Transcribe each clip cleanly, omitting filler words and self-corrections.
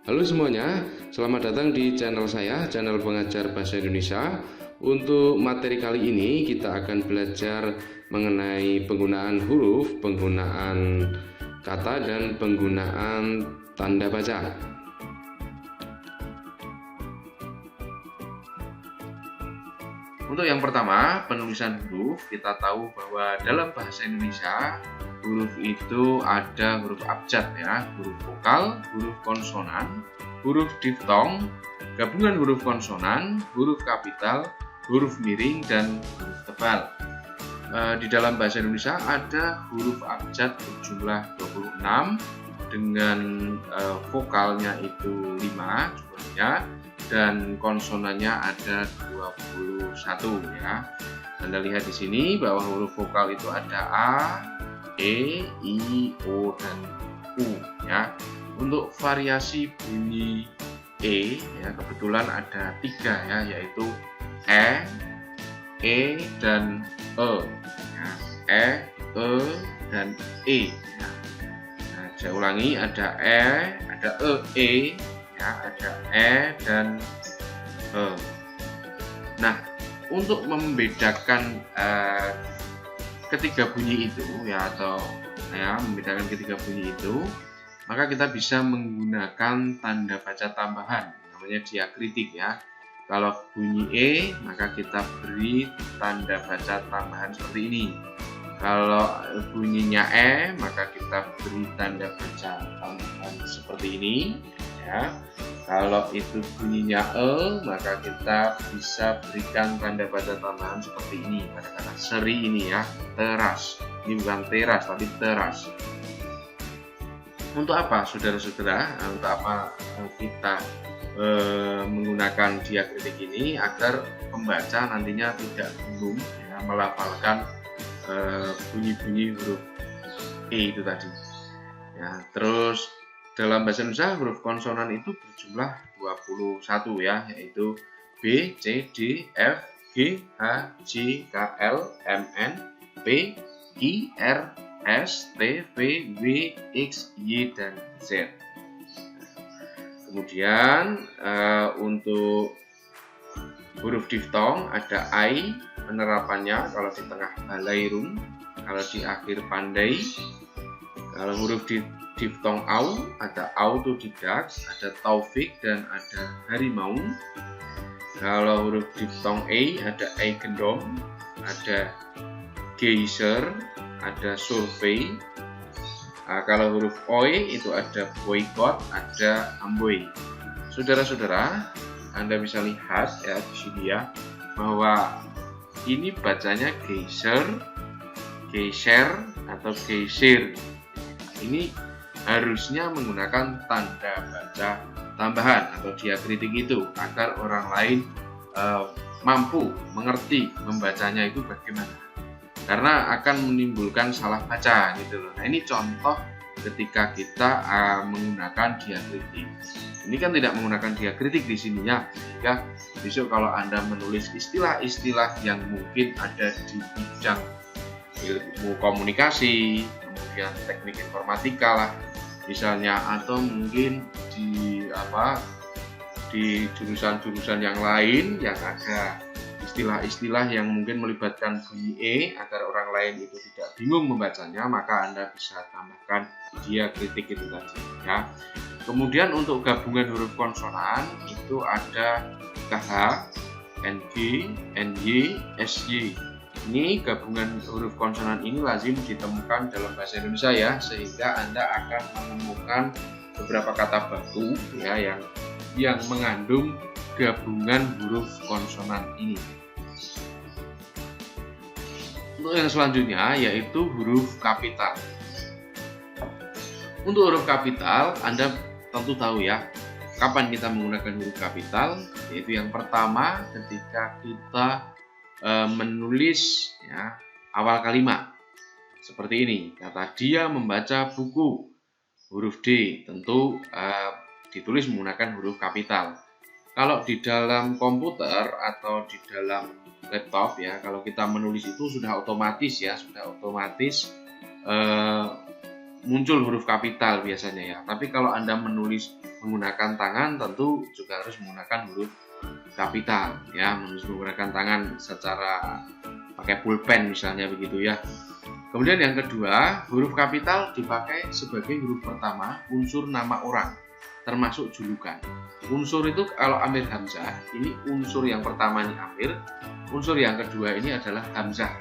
Halo semuanya, selamat datang di channel saya, channel pengajar bahasa Indonesia. Untuk materi kali ini kita akan belajar mengenai penggunaan huruf, penggunaan kata, dan penggunaan tanda baca. Untuk yang pertama, penulisan huruf, kita tahu bahwa dalam bahasa Indonesia huruf itu ada huruf abjad ya, huruf vokal, huruf konsonan, huruf diftong, gabungan huruf konsonan, huruf kapital, huruf miring, dan huruf tebal. Di dalam bahasa Indonesia ada huruf abjad berjumlah 26 dengan vokalnya itu 5 jumlahnya, dan konsonannya ada 21 ya. Anda lihat di sini bahwa huruf vokal itu ada A, E, I, O, dan U ya. Untuk variasi bunyi E ya, kebetulan ada 3 ya, yaitu E, dan E ya. Dan E ya. Nah, saya ulangi, ada ada E ya, ada dan E. Nah, untuk membedakan ketiga bunyi itu ya, atau ya membedakan ketiga bunyi itu, maka kita bisa menggunakan tanda baca tambahan, namanya diakritik ya. Kalau bunyi E, maka kita beri tanda baca tambahan seperti ini. Kalau bunyinya E, maka kita beri tanda baca tambahan seperti ini ya. Kalau itu bunyinya E, maka kita bisa berikan tanda baca tambahan seperti ini pada kata seri ini ya, teras. Ini bukan teras tapi teras. Untuk apa saudara-saudara? Untuk apa kita menggunakan diakritik ini? Agar pembaca nantinya tidak bingung ya, melafalkan bunyi-bunyi huruf E itu tadi ya. Terus dalam bahasa Indonesia huruf konsonan itu berjumlah 21 ya, yaitu B, C, D, F, G, H, J, K, L, M, N, P, I, R, S, T, V, W, X, Y, dan Z. Kemudian untuk huruf diftong ada I, penerapannya kalau di tengah balairung, kalau di akhir pandai. Kalau huruf diftong au, ada autodidak, ada taufik, dan ada harimau. Kalau huruf diftong e, ada eigendom, ada geyser, ada survei. Kalau huruf oi itu ada boykot, ada amboy. Saudara-saudara, Anda bisa lihat ya di sini ya, bahwa ini bacanya geyser, geyser, atau geysir. Ini harusnya menggunakan tanda baca tambahan atau diakritik itu agar orang lain mampu mengerti membacanya itu bagaimana, karena akan menimbulkan salah baca gitu loh. Nah, ini contoh ketika kita menggunakan diakritik. Ini kan tidak menggunakan diakritik di sininya, sehingga besok kalau Anda menulis istilah-istilah yang mungkin ada di bidang ilmu komunikasi, kemudian teknik informatika lah misalnya, atau mungkin di jurusan-jurusan yang lain yang ada istilah-istilah yang mungkin melibatkan bunyi E agar orang lain itu tidak bingung membacanya, maka Anda bisa tambahkan diakritik itu tadi ya. Kemudian untuk gabungan huruf konsonan itu ada KH, NG, NY, SY. Ini gabungan huruf konsonan ini lazim ditemukan dalam bahasa Indonesia ya, sehingga Anda akan menemukan beberapa kata baku ya yang mengandung gabungan huruf konsonan ini. Untuk yang selanjutnya yaitu huruf kapital. Untuk huruf kapital Anda tentu tahu ya kapan kita menggunakan huruf kapital, yaitu yang pertama ketika kita menulis ya awal kalimat seperti ini, kata dia membaca buku, huruf D tentu ditulis menggunakan huruf kapital. Kalau di dalam komputer atau di dalam laptop ya, kalau kita menulis itu sudah otomatis muncul huruf kapital biasanya ya. Tapi kalau Anda menulis menggunakan tangan tentu juga harus menggunakan huruf kapital ya, menulis menggunakan tangan secara pakai pulpen misalnya begitu ya. Kemudian yang kedua, huruf kapital dipakai sebagai huruf pertama unsur nama orang, termasuk julukan. Unsur itu kalau Amir Hamzah, ini unsur yang pertama ini Amir, unsur yang kedua ini adalah Hamzah.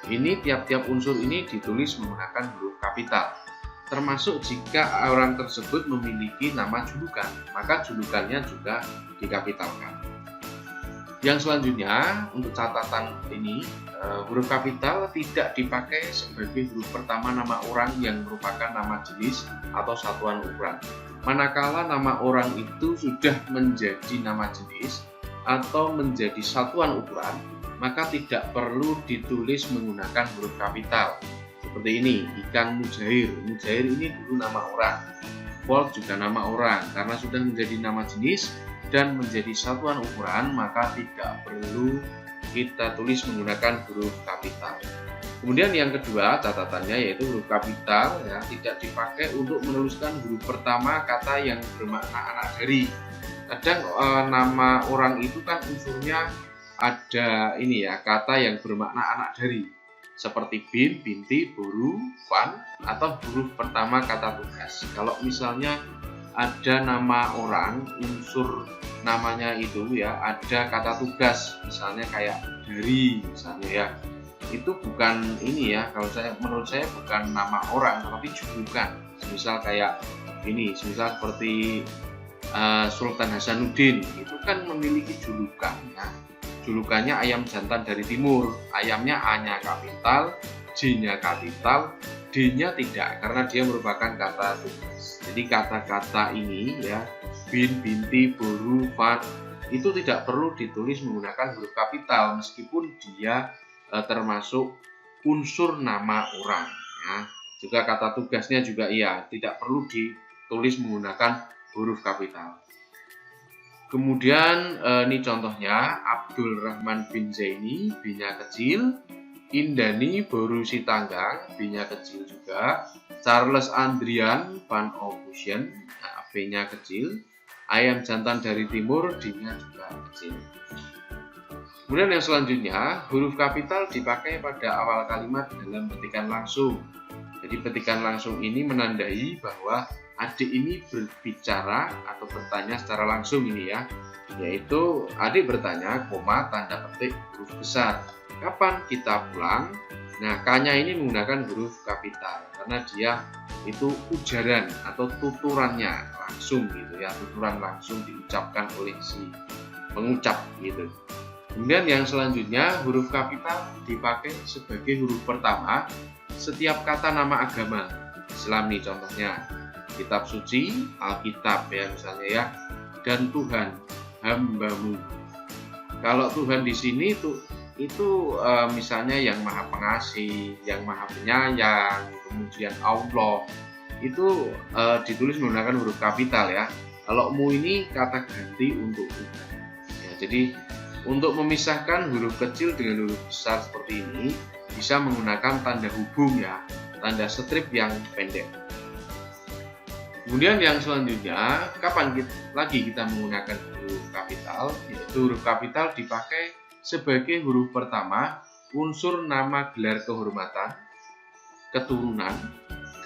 Ini tiap-tiap unsur ini ditulis menggunakan huruf kapital. Termasuk jika orang tersebut memiliki nama julukan, maka julukannya juga dikapitalkan. Yang selanjutnya, untuk catatan ini, huruf kapital tidak dipakai sebagai huruf pertama nama orang yang merupakan nama jenis atau satuan ukuran. Manakala nama orang itu sudah menjadi nama jenis atau menjadi satuan ukuran, maka tidak perlu ditulis menggunakan huruf kapital. Seperti ini, ikan mujair. Mujair ini dulu nama orang. Volt juga nama orang. Karena sudah menjadi nama jenis dan menjadi satuan ukuran, maka tidak perlu kita tulis menggunakan huruf kapital. Kemudian yang kedua catatannya yaitu huruf kapital ya, tidak dipakai untuk menuliskan huruf pertama kata yang bermakna anak dari. Kadang nama orang itu kan unsurnya ada ini ya, kata yang bermakna anak dari, seperti bin, binti, boru, van, atau huruf pertama kata tugas. Kalau misalnya ada nama orang, unsur namanya itu ya ada kata tugas, misalnya kayak dari misalnya ya, itu bukan ini ya, kalau menurut saya bukan nama orang tetapi julukan. Misal kayak ini, misal seperti Sultan Hasanuddin itu kan memiliki julukan ya. Julukannya ayam jantan dari timur. Ayamnya A-nya kapital, J-nya kapital, D-nya tidak karena dia merupakan kata tugas. Jadi kata-kata ini ya, bin, binti, boru, van, itu tidak perlu ditulis menggunakan huruf kapital meskipun dia termasuk unsur nama orang ya. Juga kata tugasnya juga iya, tidak perlu ditulis menggunakan huruf kapital. Kemudian ini contohnya, Abdul Rahman bin Zaini, B-nya kecil, Indani Boru Sitanggang, B-nya kecil juga, Charles Andrian Van Ocean, B-nya kecil, ayam jantan dari timur, D-nya juga kecil. Kemudian yang selanjutnya, huruf kapital dipakai pada awal kalimat dalam petikan langsung. Jadi petikan langsung ini menandai bahwa adik ini berbicara atau bertanya secara langsung ini ya, yaitu adik bertanya, koma, tanda petik huruf besar. Kapan kita pulang? Nah, K-nya ini menggunakan huruf kapital karena dia itu ujaran atau tuturannya langsung gitu ya, tuturan langsung diucapkan oleh si pengucap gitu. Kemudian yang selanjutnya, huruf kapital dipakai sebagai huruf pertama setiap kata nama agama. Islam nih contohnya, kitab suci, Alkitab ya misalnya ya, dan Tuhan, hambamu. Kalau Tuhan di sini itu misalnya yang maha pengasih, yang maha penyayang, kemudian Allah, itu ditulis menggunakan huruf kapital ya. Kalau mu ini kata ganti untuk Tuhan. Ya, jadi untuk memisahkan huruf kecil dengan huruf besar seperti ini, bisa menggunakan tanda hubung ya, tanda strip yang pendek. Kemudian yang selanjutnya, kapan kita menggunakan huruf kapital? Yaitu huruf kapital dipakai sebagai huruf pertama unsur nama gelar kehormatan, keturunan,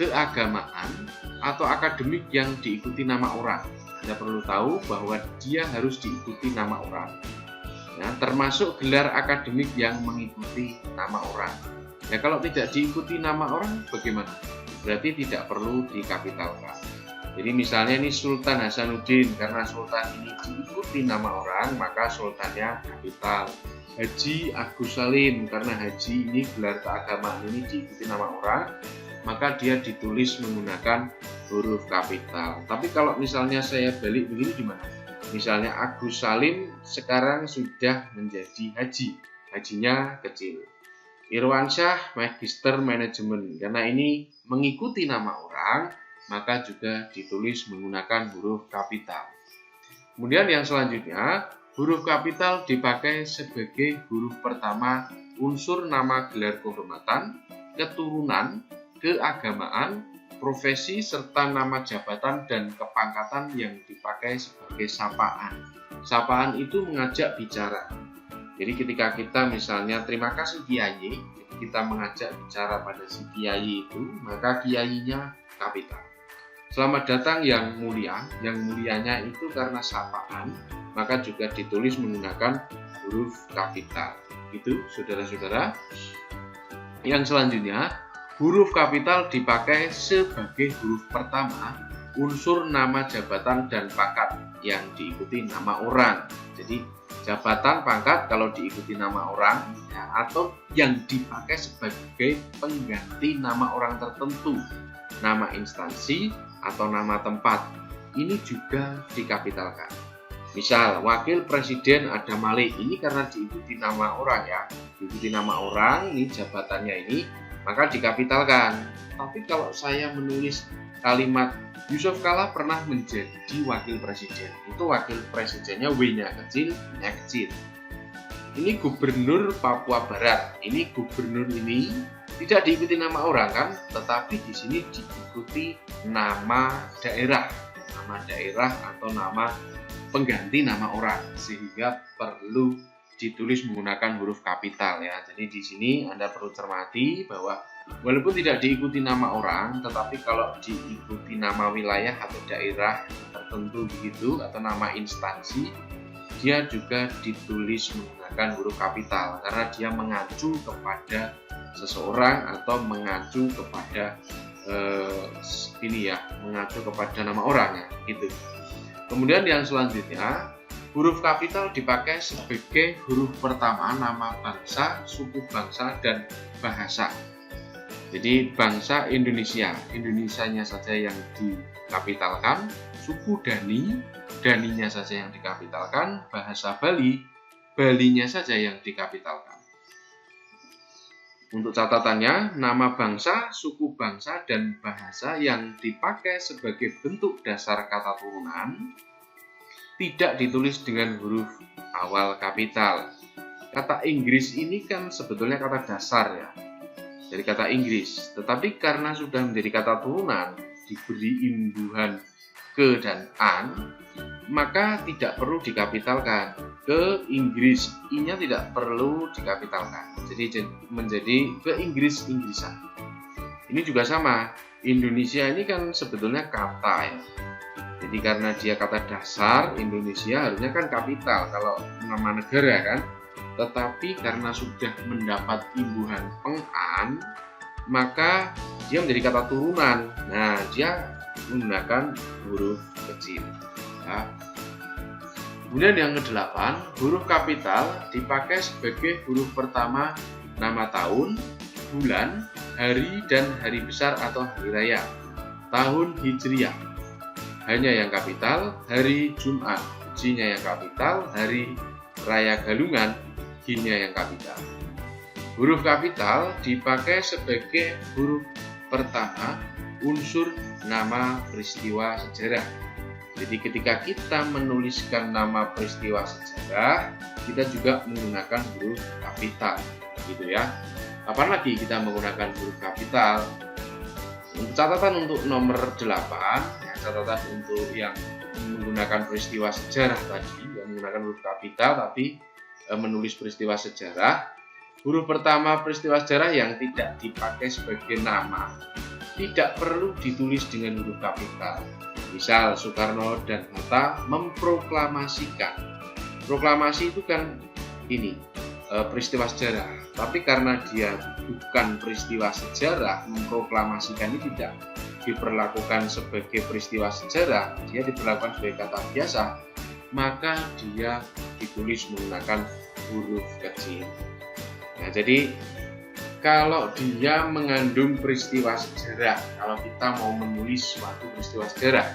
keagamaan, atau akademik yang diikuti nama orang. Anda perlu tahu bahwa dia harus diikuti nama orang. Ya, termasuk gelar akademik yang mengikuti nama orang. Ya, kalau tidak diikuti nama orang, bagaimana? Berarti tidak perlu dikapitalkan. Jadi misalnya ini Sultan Hasanuddin, karena Sultan ini diikuti nama orang, maka Sultannya kapital. Haji Agus Salim, karena Haji ini gelar keagamaan ini diikuti nama orang, maka dia ditulis menggunakan huruf kapital. Tapi kalau misalnya saya balik begini gimana? Misalnya Agus Salim sekarang sudah menjadi haji, hajinya kecil. Irwansyah Magister Manajemen, karena ini mengikuti nama orang, maka juga ditulis menggunakan huruf kapital. Kemudian yang selanjutnya, huruf kapital dipakai sebagai huruf pertama unsur nama gelar kehormatan, keturunan, keagamaan, profesi, serta nama jabatan dan kepangkatan yang dipakai sebagai sapaan. Sapaan itu mengajak bicara. Jadi ketika kita misalnya terima kasih Kiai, kita mengajak bicara pada si Kiai itu, maka Kiainya kapital. Selamat datang yang mulia, yang mulianya itu karena sapaan, maka juga ditulis menggunakan huruf kapital. Itu saudara-saudara. Yang selanjutnya, huruf kapital dipakai sebagai huruf pertama unsur nama jabatan dan pangkat yang diikuti nama orang. Jadi jabatan, pangkat kalau diikuti nama orang ya, atau yang dipakai sebagai pengganti nama orang tertentu, nama instansi atau nama tempat, ini juga dikapitalkan. Misal wakil presiden Adam Malik, ini karena diikuti nama orang ya, diikuti nama orang, ini jabatannya ini, maka dikapitalkan. Tapi kalau saya menulis kalimat Yusuf Kalla pernah menjadi wakil presiden, itu wakil presidennya W-nya kecil, nya kecil. Ini gubernur Papua Barat, ini gubernur ini tidak diikuti nama orang kan, tetapi di sini diikuti nama daerah atau nama pengganti nama orang, sehingga perlu ditulis menggunakan huruf kapital ya. Jadi di sini Anda perlu cermati bahwa walaupun tidak diikuti nama orang, tetapi kalau diikuti nama wilayah atau daerah tertentu begitu atau nama instansi, dia juga ditulis menggunakan huruf kapital karena dia mengacu kepada seseorang atau mengacu kepada mengacu kepada nama orang ya, gitu. Kemudian yang selanjutnya, huruf kapital dipakai sebagai huruf pertama nama bangsa, suku bangsa, dan bahasa. Jadi bangsa Indonesia, Indonesianya saja yang dikapitalkan, suku Dani, Daninya saja yang dikapitalkan, bahasa Bali, Balinya saja yang dikapitalkan. Untuk catatannya, nama bangsa, suku bangsa, dan bahasa yang dipakai sebagai bentuk dasar kata turunan tidak ditulis dengan huruf awal kapital. Kata Inggris ini kan sebetulnya kata dasar ya, dari kata Inggris. Tetapi karena sudah menjadi kata turunan, diberi imbuhan ke dan an, maka tidak perlu dikapitalkan. Ke Inggris, I-nya tidak perlu dikapitalkan. Jadi menjadi ke Inggris-Inggrisan. Ini juga sama. Indonesia ini kan sebetulnya kata ya. Jadi karena dia kata dasar, Indonesia harusnya kan kapital kalau nama negara kan. Tetapi karena sudah mendapat imbuhan peng-an, maka dia menjadi kata turunan. Nah, dia menggunakan huruf kecil ya. Kemudian yang ke-8, huruf kapital dipakai sebagai huruf pertama nama tahun, bulan, hari, dan hari besar atau hari raya. Tahun Hijriah hanya yang kapital, hari Jumat J-nya yang kapital, hari raya Galungan G-nya yang kapital. Huruf kapital dipakai sebagai huruf pertama unsur nama peristiwa sejarah. Jadi ketika kita menuliskan nama peristiwa sejarah, kita juga menggunakan huruf kapital, gitu ya. Kapan lagi kita menggunakan huruf kapital? Untuk catatan untuk nomor 8, ya, catatan untuk yang menggunakan peristiwa sejarah tadi, yang menggunakan huruf kapital tapi menulis peristiwa sejarah. Huruf pertama peristiwa sejarah yang tidak dipakai sebagai nama tidak perlu ditulis dengan huruf kapital. Misal Soekarno dan Hatta memproklamasikan. Proklamasi itu kan ini peristiwa sejarah. Tapi karena dia bukan peristiwa sejarah, memproklamasikan ini tidak diperlakukan sebagai peristiwa sejarah, dia diperlakukan sebagai kata biasa, maka dia ditulis menggunakan huruf kecil. Nah, jadi kalau dia mengandung peristiwa sejarah, kalau kita mau menulis suatu peristiwa sejarah,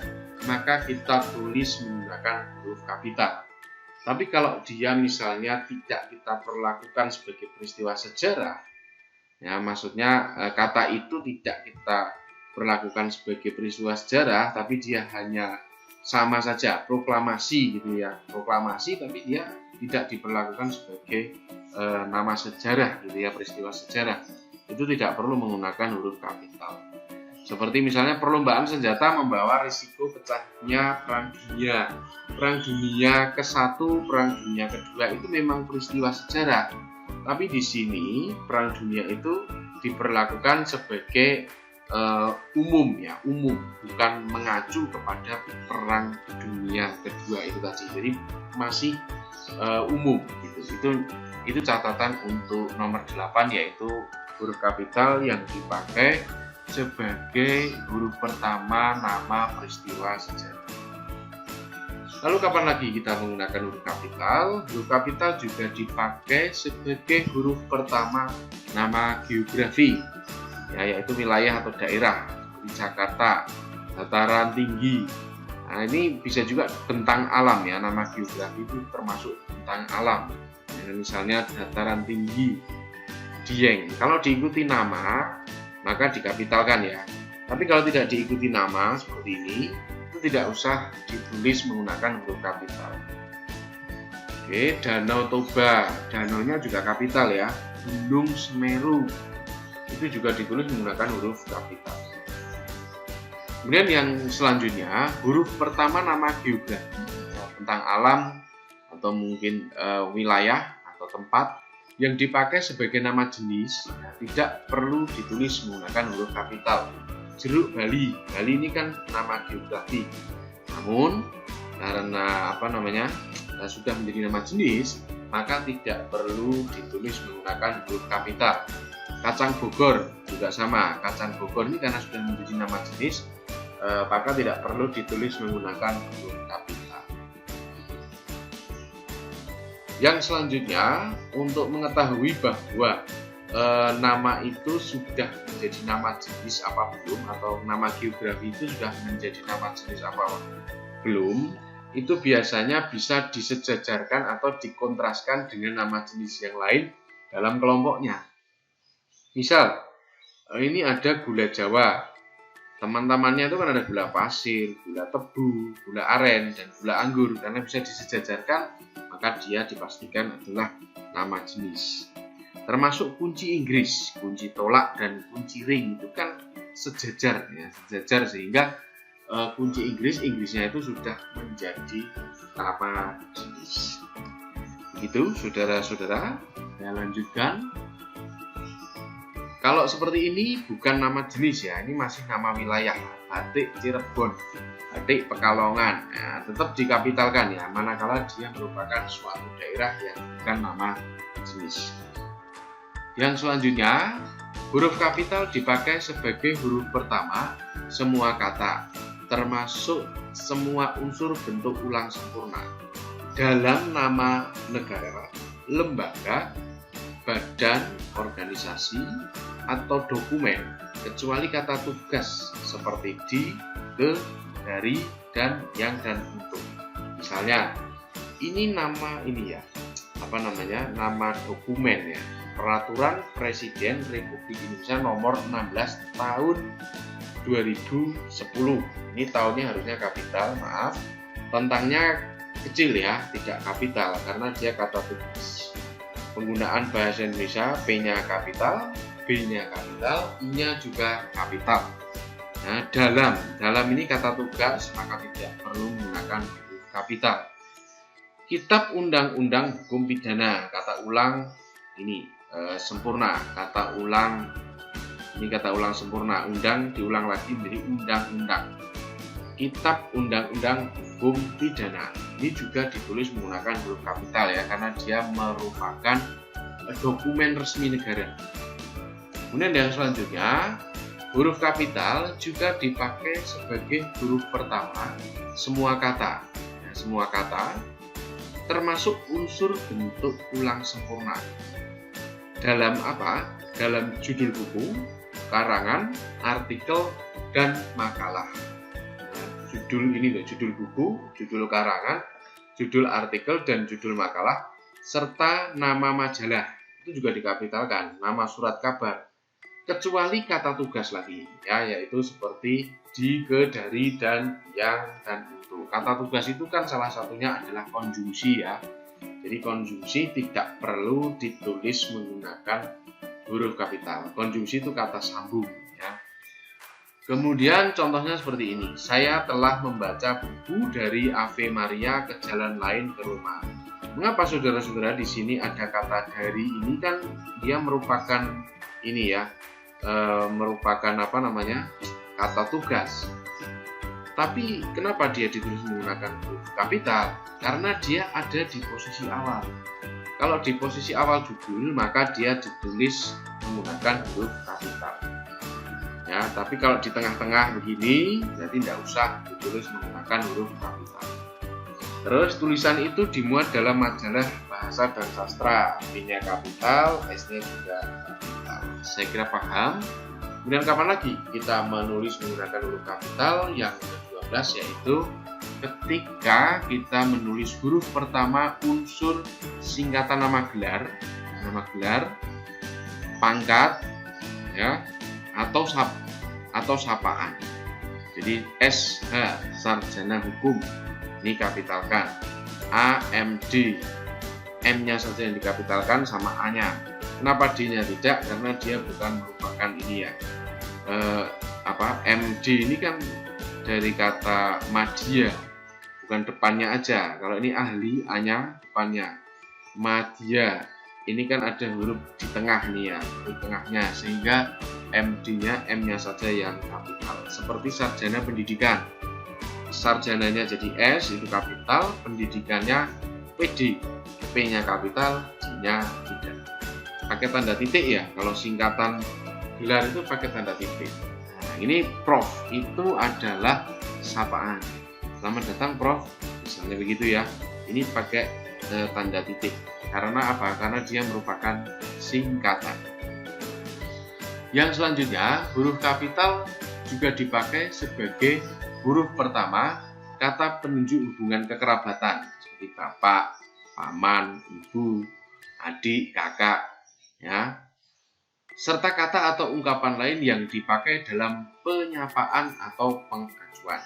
maka kita tulis menggunakan huruf kapital. Tapi kalau dia misalnya tidak kita perlakukan sebagai peristiwa sejarah, ya maksudnya kata itu tidak kita perlakukan sebagai peristiwa sejarah, tapi dia hanya sama saja proklamasi gitu ya, proklamasi tapi dia tidak diperlakukan sebagai nama sejarah gitu ya, peristiwa sejarah. Itu itu tidak perlu menggunakan huruf kapital. Seperti misalnya perlombaan senjata membawa risiko pecahnya perang dunia. Perang dunia ke-1, perang dunia kedua itu memang peristiwa sejarah. Tapi di sini perang dunia itu diperlakukan sebagai umum, bukan mengacu kepada perang dunia kedua itu tadi. Jadi masih umum gitu. Itu catatan untuk nomor 8, yaitu huruf kapital yang dipakai sebagai huruf pertama nama peristiwa sejarah. Lalu kapan lagi kita menggunakan huruf kapital? Huruf kapital juga dipakai sebagai huruf pertama nama geografi, yaitu wilayah atau daerah seperti Jakarta, dataran tinggi. Nah, ini bisa juga bentang alam ya, nama geografi itu termasuk bentang alam. Misalnya dataran tinggi Dieng. Kalau diikuti nama maka dikapitalkan ya. Tapi kalau tidak diikuti nama seperti ini, itu tidak usah ditulis menggunakan huruf kapital. Oke, Danau Toba, danaunya juga kapital ya. Gunung Semeru, itu juga ditulis menggunakan huruf kapital. Kemudian yang selanjutnya, huruf pertama nama geografi tentang alam atau mungkin wilayah atau tempat yang dipakai sebagai nama jenis tidak perlu ditulis menggunakan huruf kapital. Jeruk Bali, Bali ini kan nama geografi. Namun karena sudah menjadi nama jenis, maka tidak perlu ditulis menggunakan huruf kapital. Kacang Bogor juga sama. Kacang Bogor ini karena sudah menjadi nama jenis, maka tidak perlu ditulis menggunakan huruf kapital. Yang selanjutnya, untuk mengetahui bahwa nama itu sudah menjadi nama jenis apa belum, atau nama geografi itu sudah menjadi nama jenis apa belum, itu biasanya bisa disejajarkan atau dikontraskan dengan nama jenis yang lain dalam kelompoknya. Misal, ini ada gula Jawa. Teman-temannya itu kan ada gula pasir, gula tebu, gula aren, dan gula anggur. Karena bisa disejajarkan, maka dia dipastikan adalah nama jenis. Termasuk kunci Inggris, kunci tolak dan kunci ring itu kan sejajar sehingga kunci Inggrisnya itu sudah menjadi nama jenis. Begitu saudara-saudara, saya lanjutkan. Kalau seperti ini bukan nama jenis ya, ini masih nama wilayah. Batik Cirebon, batik Pekalongan, tetap dikapitalkan ya, manakala dia merupakan suatu daerah yang bukan nama jenis. Yang selanjutnya, huruf kapital dipakai sebagai huruf pertama semua kata, termasuk semua unsur bentuk ulang sempurna dalam nama negara, lembaga, badan, organisasi, atau dokumen, kecuali kata tugas seperti di, ke, dari, dan, yang, dan, untuk. Misalnya, ini nama nama dokumen ya, Peraturan Presiden Republik Indonesia nomor 16 tahun 2010. Ini tahunnya harusnya kapital, maaf. Tentangnya kecil ya, tidak kapital karena dia kata tugas. Penggunaan bahasa Indonesia, P-nya kapital, B-nya kapital, I-nya juga kapital. Nah, dalam ini kata tugas, maka tidak perlu menggunakan huruf kapital. Kitab Undang-Undang Hukum Pidana, kata ulang ini sempurna, kata ulang sempurna, undang diulang lagi menjadi undang-undang. Kitab Undang-Undang Hukum Pidana ini juga ditulis menggunakan huruf kapital ya, karena dia merupakan dokumen resmi negara. Kemudian yang selanjutnya, huruf kapital juga dipakai sebagai huruf pertama semua kata. Nah, semua kata termasuk unsur bentuk ulang sempurna. Dalam apa? Dalam judul buku, karangan, artikel, dan makalah. Nah, judul buku, judul karangan, judul artikel, dan judul makalah, serta nama majalah itu juga dikapitalkan, nama surat kabar. Kecuali kata tugas lagi, ya, yaitu seperti di, ke, dari, dan, yang, dan, untuk. Kata tugas itu kan salah satunya adalah konjungsi ya. Jadi konjungsi tidak perlu ditulis menggunakan huruf kapital. Konjungsi itu kata sambung ya. Kemudian contohnya seperti ini. Saya telah membaca buku dari Ave Maria ke jalan lain ke rumah. Mengapa saudara-saudara di sini ada kata dari ini? Kan dia merupakan ini ya, merupakan apa namanya, kata tugas. Tapi kenapa dia ditulis menggunakan huruf kapital? Karena dia ada di posisi awal. Kalau di posisi awal judul, maka dia ditulis menggunakan huruf kapital. Ya, tapi kalau di tengah-tengah begini, berarti tidak usah ditulis menggunakan huruf kapital. Terus tulisan itu dimuat dalam majalah Bahasa dan Sastra, B-nya kapital, S-nya juga kapital. Saya kira paham. Kemudian kapan lagi kita menulis menggunakan huruf kapital? Yang ke-12 yaitu ketika kita menulis huruf pertama unsur singkatan nama gelar, pangkat, ya, atau sapaan. Jadi SH, sarjana hukum, ini kapitalkan. AMD, M-nya saja yang dikapitalkan sama A-nya. Kenapa D-nya tidak? Karena dia bukan merupakan ini ya. MD ini kan dari kata madya, bukan depannya aja. Kalau ini ahli, A-nya depannya. Madya, ini kan ada huruf di tengah nih ya, huruf tengahnya, sehingga MD-nya, M-nya saja yang kapital. Seperti sarjana pendidikan, sarjananya jadi S, itu kapital, pendidikannya PD, P-nya kapital, D-nya tidak. Pakai tanda titik ya, kalau singkatan gelar itu pakai tanda titik. Nah, ini Prof, itu adalah sapaan. Selamat datang Prof, misalnya begitu ya. Ini pakai tanda titik. Karena apa? Karena dia merupakan singkatan. Yang selanjutnya, huruf kapital juga dipakai sebagai huruf pertama kata penunjuk hubungan kekerabatan seperti bapak, paman, ibu, adik, kakak, ya. Serta kata atau ungkapan lain yang dipakai dalam penyapaan atau pengajuan.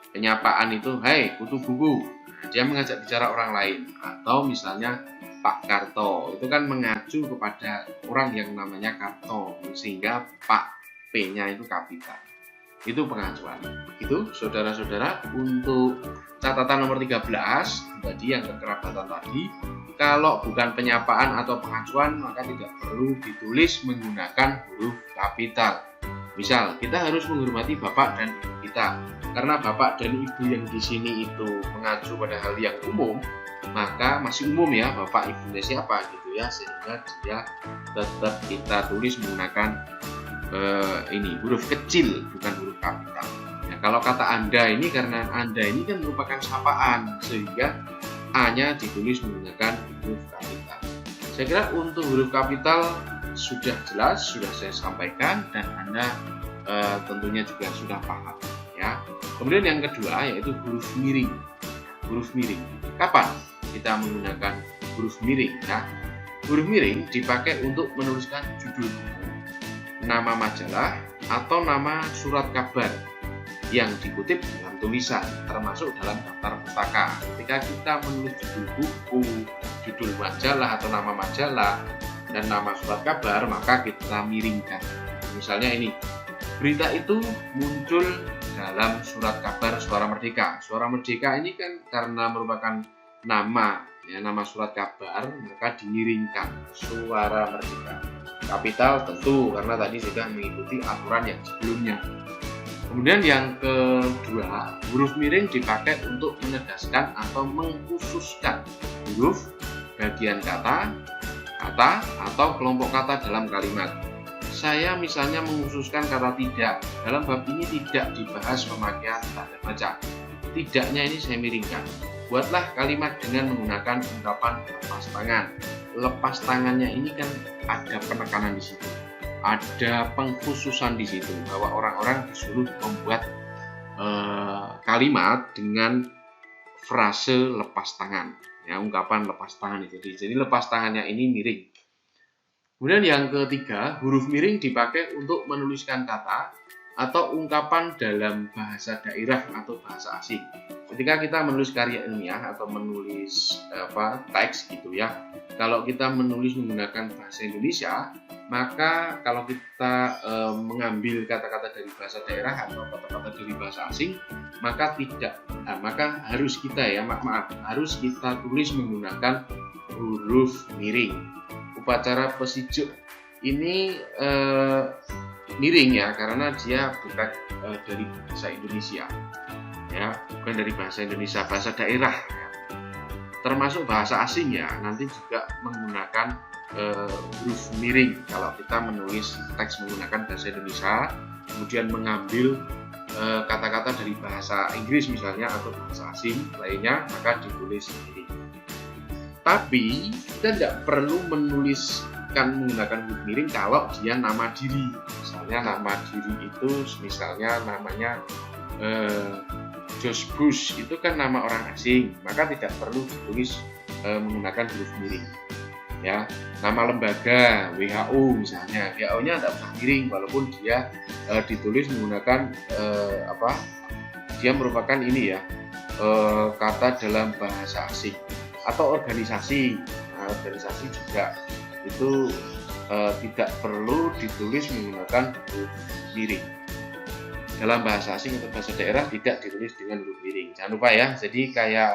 Penyapaan itu, "Hai, kutu buku." Nah, dia mengajak bicara orang lain. Atau misalnya Pak Karto, itu kan mengacu kepada orang yang namanya Karto, sehingga Pak P-nya itu kapital. Itu pengajuan. Itu saudara-saudara untuk catatan nomor 13 tadi yang kekerabatan tadi. Kalau bukan penyapaan atau pengajuan, maka tidak perlu ditulis menggunakan huruf kapital. Misal, kita harus menghormati bapak dan ibu kita. Karena bapak dan ibu yang di sini itu mengacu pada hal yang umum, maka masih umum ya, bapak ibunya siapa gitu ya, sehingga dia tetap kita tulis menggunakan huruf kecil, bukan huruf kapital. Ya, kalau kata Anda ini, karena Anda ini kan merupakan sapaan, sehingga A-nya ditulis menggunakan huruf kapital. Saya kira untuk huruf kapital sudah jelas, sudah saya sampaikan, dan Anda tentunya juga sudah paham ya. Kemudian yang kedua yaitu huruf miring. Huruf miring. Kapan kita menggunakan huruf miring? Nah, huruf miring dipakai untuk menuliskan judul buku, nama majalah, atau nama surat kabar yang dikutip dalam tulisan, termasuk dalam daftar pustaka. Ketika kita menulis judul buku, judul majalah atau nama majalah, dan nama surat kabar, maka kita miringkan. Misalnya ini, berita itu muncul dalam surat kabar Suara Merdeka. Suara Merdeka ini kan karena merupakan nama surat kabar, maka dimiringkan Suara Merdeka. Kapital tentu karena tadi sudah mengikuti aturan yang sebelumnya. Kemudian yang kedua, huruf miring dipakai untuk menegaskan atau mengkhususkan huruf, bagian kata, atau kelompok kata dalam kalimat. Saya misalnya mengkhususkan kata tidak. Dalam bab ini tidak dibahas pemakaian tanda baca. Tidaknya ini saya miringkan. Buatlah kalimat dengan menggunakan ungkapan lepas tangan. Lepas tangannya ini kan ada penekanan di situ. Ada pengkhususan di situ bahwa orang-orang disuruh membuat kalimat dengan frase lepas tangan. Ya, ungkapan lepas tangan itu. Jadi lepas tangannya ini miring. Kemudian yang ketiga, huruf miring dipakai untuk menuliskan kata atau ungkapan dalam bahasa daerah atau bahasa asing. Ketika kita menulis karya ilmiah atau menulis teks gitu ya, kalau kita menulis menggunakan bahasa Indonesia, maka kalau kita mengambil kata-kata dari bahasa daerah atau kata-kata dari bahasa asing, maka harus kita tulis menggunakan huruf miring. Upacara pesijuk ini miring ya, karena dia bukan dari bahasa Indonesia ya, bukan dari bahasa Indonesia, bahasa daerah ya. Termasuk bahasa asing ya, nanti juga menggunakan huruf miring kalau kita menulis teks menggunakan bahasa Indonesia, kemudian mengambil kata-kata dari bahasa Inggris misalnya atau bahasa asing lainnya, maka ditulis miring. Tapi kita tidak perlu menuliskan menggunakan huruf miring kalau dia nama diri. Misalnya nama diri itu misalnya namanya George Bush, itu kan nama orang asing, maka tidak perlu ditulis menggunakan huruf miring. Ya, nama lembaga WHO misalnya, WHO-nya tidak usah miring walaupun dia ditulis menggunakan dia merupakan ini ya kata dalam bahasa asing. Atau organisasi, organisasi juga itu tidak perlu ditulis menggunakan huruf miring. Dalam bahasa asing atau bahasa daerah tidak ditulis dengan huruf miring. Jangan lupa ya. Jadi kayak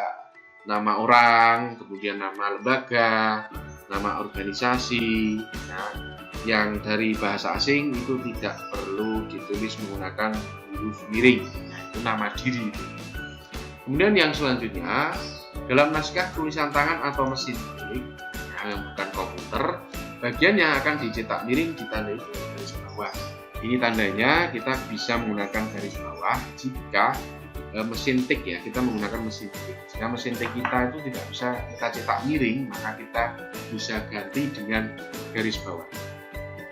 nama orang, kemudian nama lembaga, nama organisasi, yang dari bahasa asing itu tidak perlu ditulis menggunakan huruf miring. Itu nama diri. Kemudian yang selanjutnya, dalam naskah tulisan tangan atau mesin ketik yang bukan komputer, bagian yang akan dicetak miring ditandai dengan garis bawah. Ini tandanya kita bisa menggunakan garis bawah jika mesin tik ya, kita menggunakan mesin tik. Jika mesin tik kita itu tidak bisa kita cetak miring, maka kita bisa ganti dengan garis bawah.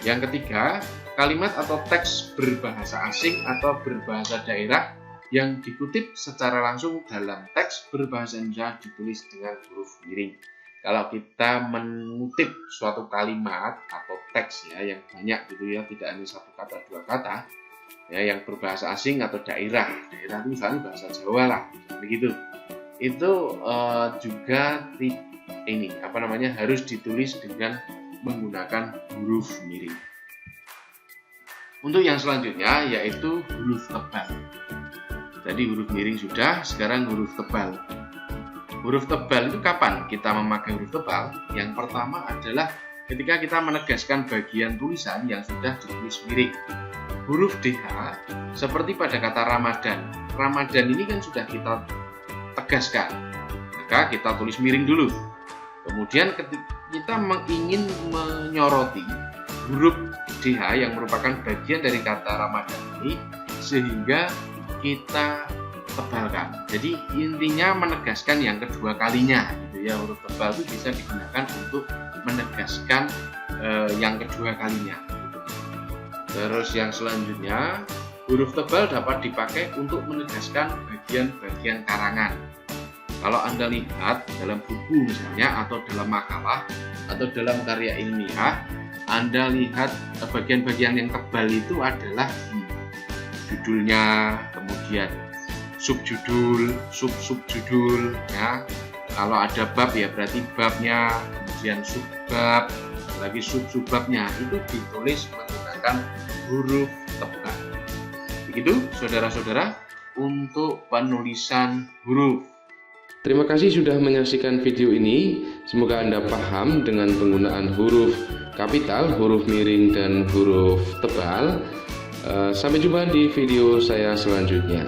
Yang ketiga, kalimat atau teks berbahasa asing atau berbahasa daerah yang dikutip secara langsung dalam teks berbahasa Indonesia ditulis dengan huruf miring. Kalau kita mengutip suatu kalimat atau teks ya yang banyak gitu ya, tidak hanya satu kata dua kata ya, yang berbahasa asing atau daerah itu misalnya bahasa Jawa lah begitu, itu juga harus ditulis dengan menggunakan huruf miring. Untuk yang selanjutnya yaitu huruf tebal. Tadi huruf miring sudah, sekarang huruf tebal. Huruf tebal itu kapan kita memakai huruf tebal? Yang pertama adalah ketika kita menegaskan bagian tulisan yang sudah ditulis miring. Huruf DH seperti pada kata Ramadan. Ramadan ini kan sudah kita tegaskan, maka kita tulis miring dulu. Kemudian ketika kita ingin menyoroti huruf DH yang merupakan bagian dari kata Ramadan ini, sehingga kita tebalkan. Jadi intinya menegaskan yang kedua kalinya gitu ya. Huruf tebal itu bisa digunakan untuk menegaskan yang kedua kalinya. Terus yang selanjutnya, huruf tebal dapat dipakai untuk menegaskan bagian-bagian karangan. Kalau Anda lihat dalam buku misalnya, atau dalam makalah, atau dalam karya ilmiah, Anda lihat bagian-bagian yang tebal itu adalah judulnya, kemudian subjudul, subjudul ya. Kalau ada bab ya berarti babnya, kemudian subbab, lagi subbabnya, itu ditulis menggunakan huruf tebal. Begitu saudara-saudara untuk penulisan huruf. Terima kasih sudah menyaksikan video ini. Semoga Anda paham dengan penggunaan huruf kapital, huruf miring, dan huruf tebal. Sampai jumpa di video saya selanjutnya.